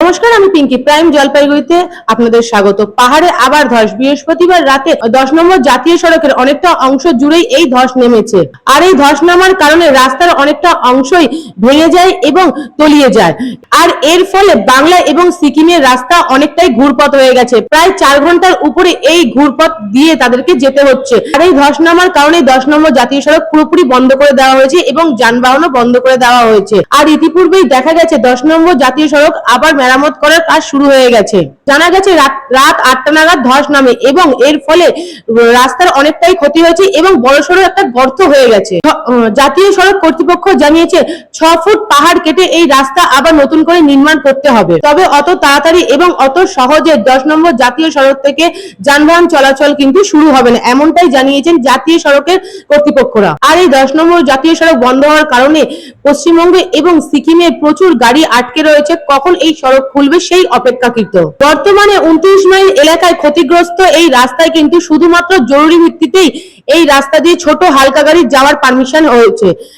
নমস্কার, আমি পিঙ্কি। প্রাইম জলপাইগুড়িতে আপনাদের স্বাগত। পাহাড়ে আবার ধস। বৃহস্পতিবার রাতে 10 নম্বর জাতীয় সড়কের অনেকটা অংশ জুড়েই এই ধস নেমেছে। আর এই ধস নামার কারণে রাস্তার অনেকটা অংশই ভেঙে যায় এবং তলিয়ে যায়। আর এর ফলে বাংলা এবং সিকিমের রাস্তা অনেকটাই ঘুরপথ হয়ে গেছে। প্রায় 4 ঘন্টার উপরে এই ঘুরপথ দিয়ে তাদেরকে যেতে হচ্ছে। আর এই ধস নামার কারণে 10 নম্বর জাতীয় সড়ক পুরোপুরি বন্ধ করে দেওয়া হয়েছে এবং যানবাহনও বন্ধ করে দেওয়া হয়েছে। আর ইতিপূর্বেই দেখা গেছে 10 নম্বর জাতীয় সড়ক আবার মেরামত করার কাজ শুরু হয়ে গেছে। জানা গেছে রাত 8টা নাগাদ ধস নামে এবং এর ফলে রাস্তার অনেকটাই ক্ষতি হয়েছে এবং বড়সড় একটা গর্ত হয়ে গেছে। জাতীয় সড়ক কর্তৃপক্ষ জানিয়েছে 6 ফুট পাহাড় কেটে এই রাস্তা আবার নতুন করে নির্মাণ করতে হবে। তবে অত তাড়াতাড়ি এবং অত সহজে 10 নম্বর জাতীয় সড়ক থেকে যানবাহন চলাচল কিন্তু শুরু হবে না, এমনটাই জানিয়েছেন জাতীয় সড়কের কর্তৃপক্ষরা। আর এই 10 নম্বর জাতীয় সড়ক বন্ধ হওয়ার কারণে পশ্চিমবঙ্গে এবং সিকিমে প্রচুর গাড়ি আটকে রয়েছে। কখন এই সড়ক খুলবে সেই অপেক্ষাকৃত। বর্তমানে 29 মাইল এলাকায় ক্ষতিগ্রস্ত এই রাস্তায় কিন্তু শুধুমাত্র জরুরি ভিত্তিতেই এই রাস্তা দিয়ে ছোট হালকা গাড়ি যাওয়ার পারমিশন হয়েছে।